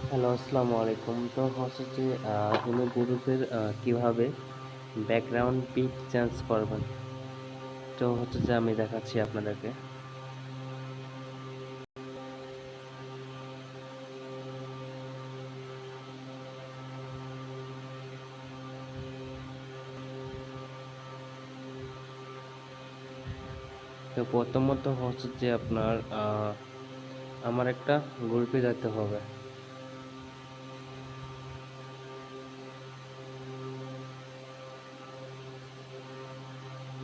Hello, আসসালামু আলাইকুম। তো হচ্ছে যে ইমো গ্রুপের কিভাবে ব্যাকগ্রাউন্ড পিক চেঞ্জ করবেন। তো হচ্ছে যে আমি দেখাচ্ছি আপনাদেরকে। তো প্রথমত হচ্ছে যে আপনার আমার একটা গ্রুপে যেতে হবে।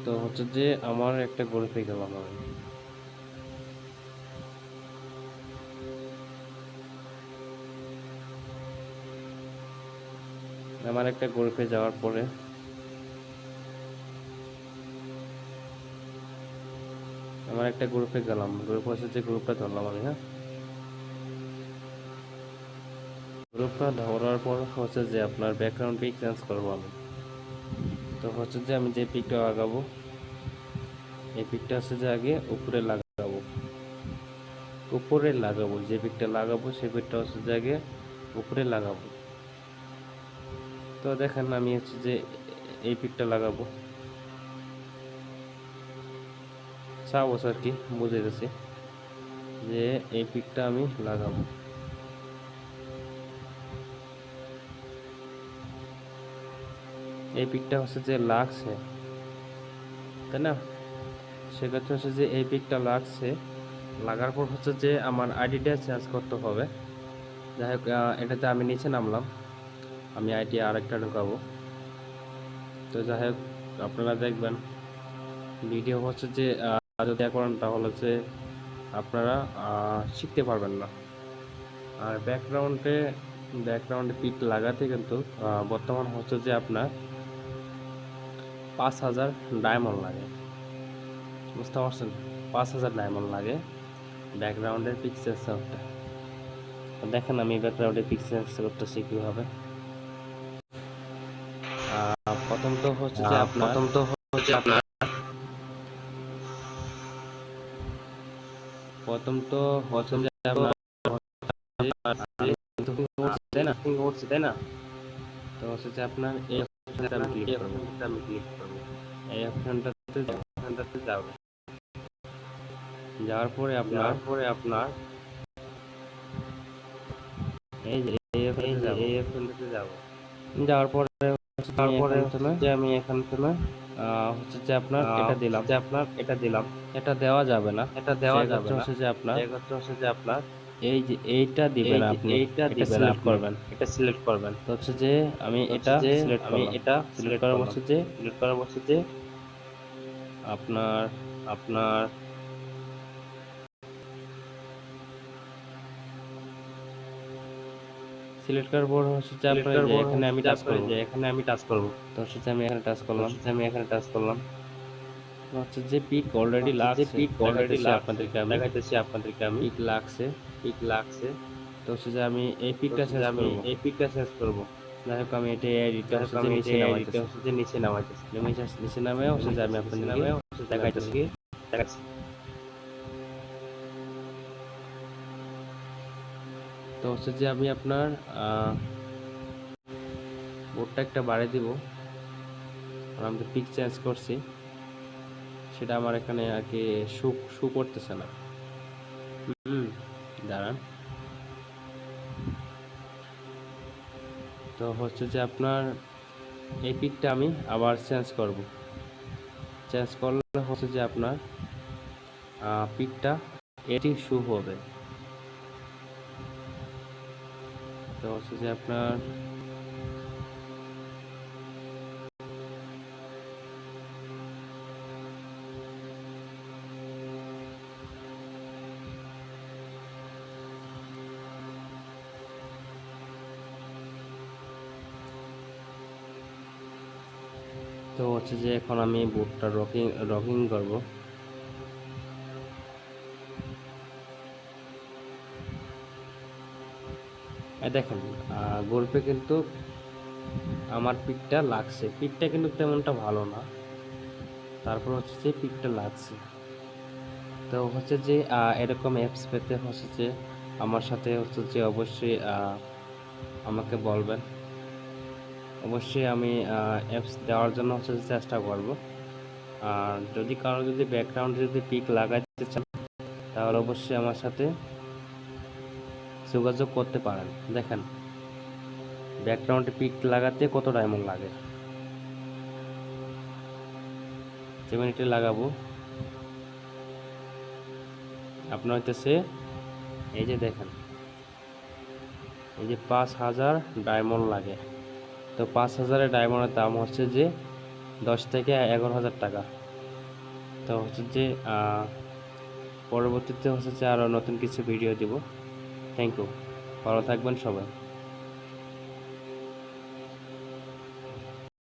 তো হচ্ছে যে আমার একটা গ্রুপে গেলাম আমি। আমার একটা গ্রুপে যাওয়ার পরে আমার একটা গ্রুপে গেলাম। গ্রুপ হচ্ছে যে গ্রুপটা ধরলাম আমি, হ্যাঁ। গ্রুপটা ধরার পর হচ্ছে যে আপনার ব্যাকগ্রাউন্ড পিক চেঞ্জ করবো আমি। তো হচ্ছে যে আমি যে পিকটা লাগাবো, এই পিকটা হচ্ছে যে আগে উপরে লাগাবো, যে পিকটা লাগাবো সেই পিকটা হচ্ছে যে আগে উপরে লাগাবো। তো দেখেন আমি হচ্ছে যে এই পিকটা লাগাবো, সাপোজ আর কি বুঝে গেছি যে এই পিকটা আমি লাগাবো। এই পিকটা হচ্ছে যে লাগছে, তাই না? সেক্ষেত্রে হচ্ছে যে এই পিকটা লাগছে, লাগার পর হচ্ছে যে আমার আইডিটা চেঞ্জ করতে হবে। যাই হোক, এটাতে আমি নিচে নামলাম, আমি আইডি আরেকটা ঢোকাবো। তো যাই হোক, আপনারা দেখবেন ভিডিও হচ্ছে যে যদি করেন তাহলে হচ্ছে আপনারা শিখতে পারবেন না। আর ব্যাকগ্রাউন্ডে পিক লাগাতে কিন্তু বর্তমান হচ্ছে যে আপনার 5,000 ডায়মন্ড লাগে, বুঝতে পারছেন? 5,000 ডায়মন্ড লাগে ব্যাকগ্রাউন্ডের পিক চেঞ্জ করতে। দেখেন আমি ব্যাকগ্রাউন্ডে পিক চেঞ্জ করতেছি কীভাবে। প্রথম তো হচ্ছে যে আপনার প্রথম তো হচ্ছে আপনার প্রথম তো হচ্ছে প্রথম যে তো আপনার আমি কিন্তু উঠছি, তাই না? উঠছে, তাই না? তো হচ্ছে যে আপনার এই অপশনটা আমি আপনার ক্লিক এই করব। অপশনটাতে আমি ক্লিক করব। এই অপশনটাতে এখানটাতে যাব। যাওয়ার পরে আপনার যাওয়ার পরে আপনার এই যে এই এই অপশনটাতে যে যাব। এই অপশনটাতে যাব। যাওয়ার পরে হচ্ছে আমি তারপরে এখান হচ্ছে থেকে যে আমি এখান থেকে হচ্ছে যে আপনার এটা হচ্ছে দিলাম। যে আপনার এটা দিলাম। এটা দেওয়া যাবে না। এটা দেওয়া যাবে সেক্ষেত্রে না। হচ্ছে যে আপনার সেক্ষেত্রে হচ্ছে যে আপনার এই যে এইটা দিবেন আপনি। এইটা এটা দিবেন সিলেক্ট আপনি। করবেন। এটা সিলেক্ট করবেন। তো হচ্ছে যে আমি তো হচ্ছে এটা যে সিলেক্ট আমি করলাম। এটা সিলেক্ট সিলেক্ট করার করলাম। হচ্ছে যে সিলেক্ট করার হচ্ছে যে আপনার আপনার সিলেক্ট করার পর হচ্ছে যে আপনার এই সিলেক্টর যে বোর্ড এখানে হচ্ছে আমি যে টাচ আপনার করব। এই যে এখানে আমি টাচ করব। তো হচ্ছে যে আমি এখানে টাচ তো করলাম। হচ্ছে যে আমি এখানে টাচ করলাম। হচ্ছে যে পিক অলরেডি হচ্ছে যে লাগছে, পিক অলরেডি দেখাইতেছি লাগছে, আপনাদেরকে আমি। দেখাইতেছি আপনাদেরকে আমি। পিক লাগছে। পিক লাগছে। তো হচ্ছে যে আমি এই তো পিকটা হচ্ছে যে চেঞ্জ আমি করব। এই পিকটা চেঞ্জ করব। যাই হোক আমি এটা এডিটটা যাই হোক হচ্ছে যে আমি এটা নিচে এডিটে নামাইতেছি। হচ্ছে যে নিচে নামাইতেছি। নিচে নামে হচ্ছে যে আমি নিচে আপনাদেরকে নামে হচ্ছে যে আমি দেখাইতেছি। আপনাদেরকে দেখাচ্ছি। তো হচ্ছে যে আমি আপনার বোর্ডটা একটা বাড়িয়ে দিব। আর আমি পিক চেঞ্জ করছি, সেটা আমার এখানে আর কি শু শু করতেছে না। দাঁড়ান। তো হচ্ছে যে আপনার এই পিকটা আমি আবার চেঞ্জ করব। চেঞ্জ করলে হচ্ছে যে আপনার পিকটা এটি শু হবে। তো হচ্ছে যে আপনার তো হচ্ছে যে এখন আমি বোর্ডটা রকিং করব। দেখেন গল্পে কিন্তু আমার পিকটা লাগছে, পিকটা কিন্তু তেমনটা ভালো না, তারপর হচ্ছে যে পিকটা লাগছে। তো হচ্ছে যে এরকম অ্যাপস পেতে হচ্ছে যে আমার সাথে হচ্ছে যে অবশ্যই আমাকে বলবেন। অবশ্যই আমি অ্যাপস দেওয়ার জন্য হচ্ছে যে চেষ্টা করব। আর যদি কারো যদি ব্যাকগ্রাউন্ডে যদি পিক লাগাইতে চান তাহলে অবশ্যই আমার সাথে যোগাযোগ করতে পারেন। দেখেন ব্যাকগ্রাউন্ডে পিক লাগাতে কত ডায়মন্ড লাগে। যে মিনিটে লাগাবো আপনার হইতেছে এই যে দেখেন এই যে 5000 ডায়মন্ড লাগে। তো 5000 ডায়মন্ডের দাম হচ্ছে যে 10 থেকে 11,000 টাকা। তো হচ্ছে যে পরবর্তীতে হচ্ছে যে আরও নতুন কিছু ভিডিও দিব। থ্যাংক ইউ, ভালো থাকবেন সবাই।